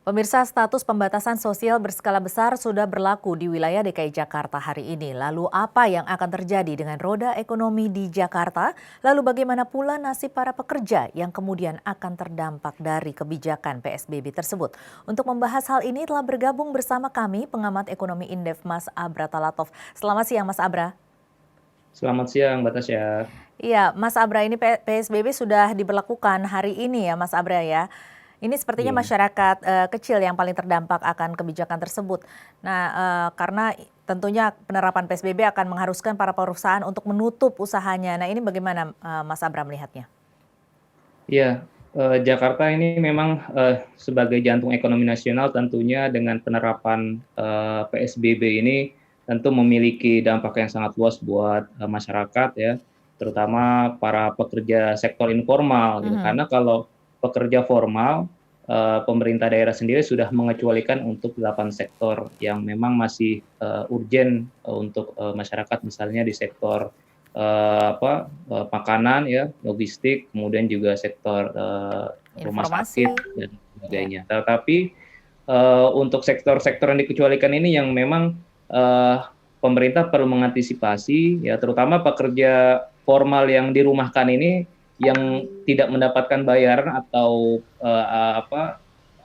Pemirsa, status pembatasan sosial berskala besar sudah berlaku di wilayah DKI Jakarta hari ini. Lalu apa yang akan terjadi dengan roda ekonomi di Jakarta? Lalu bagaimana pula nasib para pekerja yang kemudian akan terdampak dari kebijakan PSBB tersebut? Untuk membahas hal ini telah bergabung bersama kami pengamat ekonomi Indef Mas Abra Talatov. Selamat siang Mas Abra. Selamat siang, Mbak Tasya. Iya, Mas Abra, ini PSBB sudah diberlakukan hari ini ya Mas Abra ya. Ini sepertinya Iya, masyarakat kecil yang paling terdampak akan kebijakan tersebut. Nah, karena tentunya penerapan PSBB akan mengharuskan para perusahaan untuk menutup usahanya. Nah, ini bagaimana Mas Abra melihatnya? iya, Jakarta ini memang sebagai jantung ekonomi nasional tentunya dengan penerapan PSBB ini tentu memiliki dampak yang sangat luas buat masyarakat ya, terutama para pekerja sektor informal gitu. Mhm. Karena kalau pekerja formal, pemerintah daerah sendiri sudah mengecualikan untuk 8 sektor yang memang masih urgen untuk masyarakat, misalnya di sektor makanan ya, logistik, kemudian juga sektor rumah Informasi. sakit dan Ya. sebagainya. Tetapi untuk sektor-sektor yang dikecualikan ini yang memang eee, pemerintah perlu mengantisipasi ya, terutama pekerja formal yang dirumahkan ini yang tidak mendapatkan bayaran atau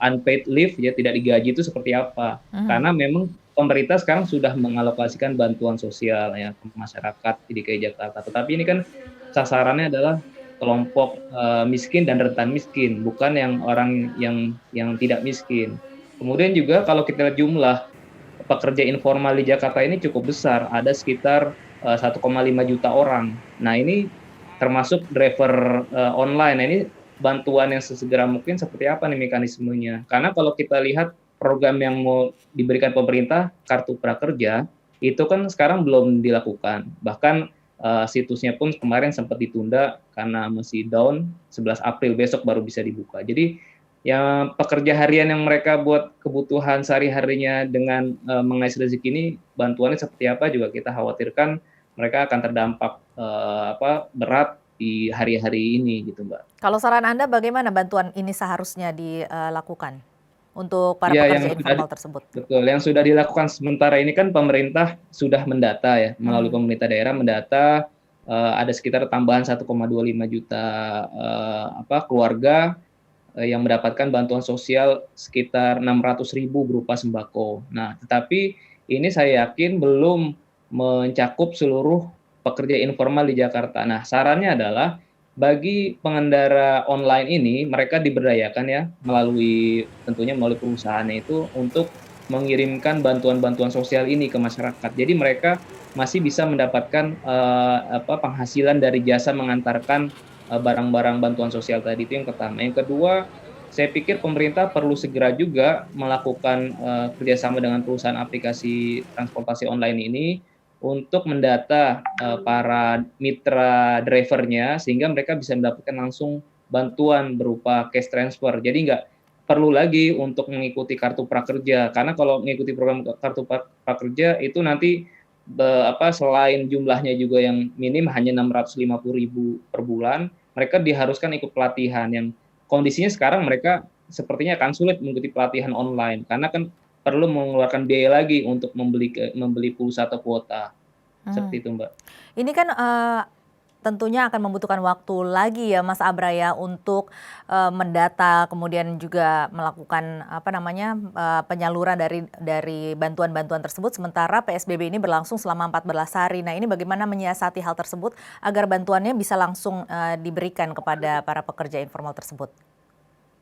unpaid leave ya, tidak digaji itu seperti apa. Mhm. Karena memang pemerintah sekarang sudah mengalokasikan bantuan sosial ya ke masyarakat di DKI Jakarta. Tetapi ini kan sasarannya adalah kelompok miskin dan rentan miskin, bukan yang orang yang tidak miskin. Kemudian juga kalau kita lihat jumlah pekerja informal di Jakarta ini cukup besar, ada sekitar 1,5 juta orang. Nah, ini termasuk driver online. Nah, ini bantuan yang sesegera mungkin seperti apa nih mekanismenya? Karena kalau kita lihat program yang mau diberikan pemerintah, Kartu Prakerja, itu kan sekarang belum dilakukan. Bahkan situsnya pun kemarin sempat ditunda karena masih down, 11 April besok baru bisa dibuka. Jadi yang pekerja harian yang mereka buat kebutuhan sehari-harinya dengan mengais rezeki ini bantuannya seperti apa juga kita khawatirkan mereka akan terdampak berat di hari-hari ini gitu, Mbak. Kalau saran Anda bagaimana bantuan ini seharusnya dilakukan untuk para Iya, pekerja informal tersebut? betul, yang sudah dilakukan sementara ini kan pemerintah sudah mendata ya, melalui Mhm. pemerintah daerah mendata, ada sekitar tambahan 1,25 juta, keluarga, yang mendapatkan bantuan sosial sekitar 600.000 berupa sembako. Nah, tetapi ini saya yakin belum mencakup seluruh pekerja informal di Jakarta. Nah, sarannya adalah bagi pengendara online ini, mereka diberdayakan ya, tentunya melalui perusahaannya itu untuk mengirimkan bantuan-bantuan sosial ini ke masyarakat. Jadi mereka masih bisa mendapatkan, penghasilan dari jasa mengantarkan, barang-barang bantuan sosial tadi, itu yang pertama. Yang kedua, saya pikir pemerintah perlu segera juga melakukan, kerjasama dengan perusahaan aplikasi transportasi online ini untuk mendata para mitra drivernya sehingga mereka bisa mendapatkan langsung bantuan berupa cash transfer. Jadi nggak perlu lagi untuk mengikuti kartu prakerja, karena kalau mengikuti program kartu prakerja itu nanti selain jumlahnya juga yang minim hanya 650.000 per bulan, mereka diharuskan ikut pelatihan yang kondisinya sekarang mereka sepertinya akan sulit mengikuti pelatihan online karena kan perlu mengeluarkan biaya lagi untuk membeli pulsa atau kuota. Mhm. Seperti itu, Mbak. Ini kan, tentunya akan membutuhkan waktu lagi ya Mas Abra ya untuk, mendata kemudian juga melakukan apa namanya, penyaluran dari bantuan-bantuan tersebut sementara PSBB ini berlangsung selama 14 hari. Nah, ini bagaimana menyiasati hal tersebut agar bantuannya bisa langsung, diberikan kepada para pekerja informal tersebut?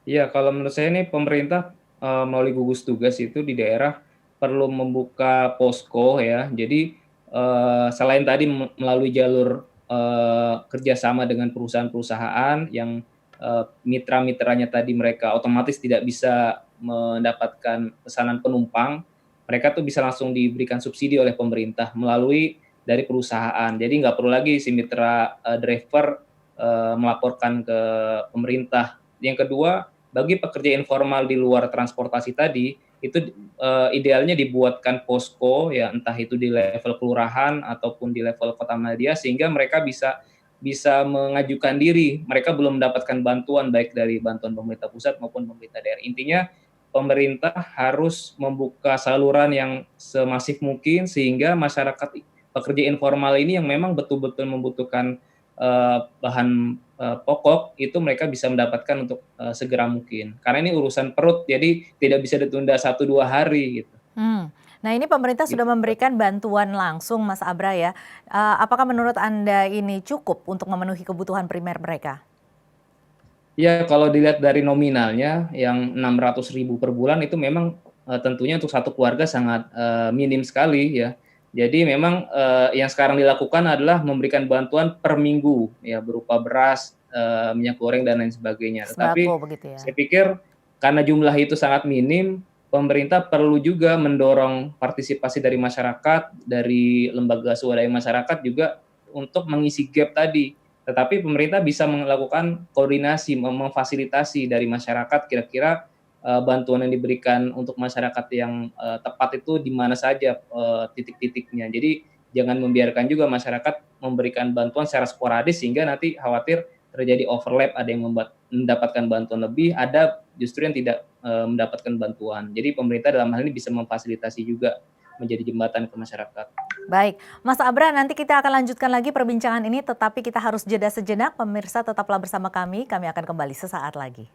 Iya, kalau menurut saya nih pemerintah, melalui gugus tugas itu di daerah perlu membuka posko ya. Jadi, selain tadi melalui jalur, kerjasama dengan perusahaan-perusahaan yang, mitra-mitranya tadi mereka otomatis tidak bisa mendapatkan pesanan penumpang, mereka tuh bisa langsung diberikan subsidi oleh pemerintah melalui dari perusahaan. Jadi nggak perlu lagi si mitra, driver, melaporkan ke pemerintah. Yang kedua, bagi pekerja informal di luar transportasi tadi, itu, idealnya dibuatkan posko ya, entah itu di level kelurahan ataupun di level kota madya, sehingga mereka bisa bisa mengajukan diri. Mereka belum mendapatkan bantuan, baik dari bantuan pemerintah pusat maupun pemerintah daerah. Intinya pemerintah harus membuka saluran yang semasif mungkin sehingga masyarakat pekerja informal ini yang memang betul-betul membutuhkan bahan pokok itu mereka bisa mendapatkan untuk segera mungkin. Karena ini urusan perut, jadi tidak bisa ditunda 1-2 hari gitu. Hmm. Nah, ini pemerintah sudah Gitu. memberikan bantuan langsung, Mas Abra ya. Apakah menurut Anda ini cukup untuk memenuhi kebutuhan primer mereka? Ya, kalau dilihat dari nominalnya yang 600.000 per bulan itu memang, tentunya untuk satu keluarga sangat, minim sekali ya. Jadi memang, yang sekarang dilakukan adalah memberikan bantuan per minggu ya berupa beras, minyak goreng dan lain sebagainya. Sembako Tetapi begitu ya? saya pikir karena jumlah itu sangat minim, pemerintah perlu juga mendorong partisipasi dari masyarakat, dari lembaga swadaya masyarakat juga untuk mengisi gap tadi. Tetapi pemerintah bisa melakukan koordinasi, memfasilitasi dari masyarakat kira-kira, bantuan yang diberikan untuk masyarakat yang, tepat itu di mana saja, titik-titiknya. Jadi jangan membiarkan juga masyarakat memberikan bantuan secara sporadis sehingga nanti khawatir terjadi overlap, ada yang mendapatkan bantuan lebih, ada justru yang tidak, mendapatkan bantuan. Jadi pemerintah dalam hal ini bisa memfasilitasi juga, menjadi jembatan ke masyarakat. Baik, Mas Abra, nanti kita akan lanjutkan lagi perbincangan ini, tetapi kita harus jeda sejenak. Pemirsa tetaplah bersama kami akan kembali sesaat lagi.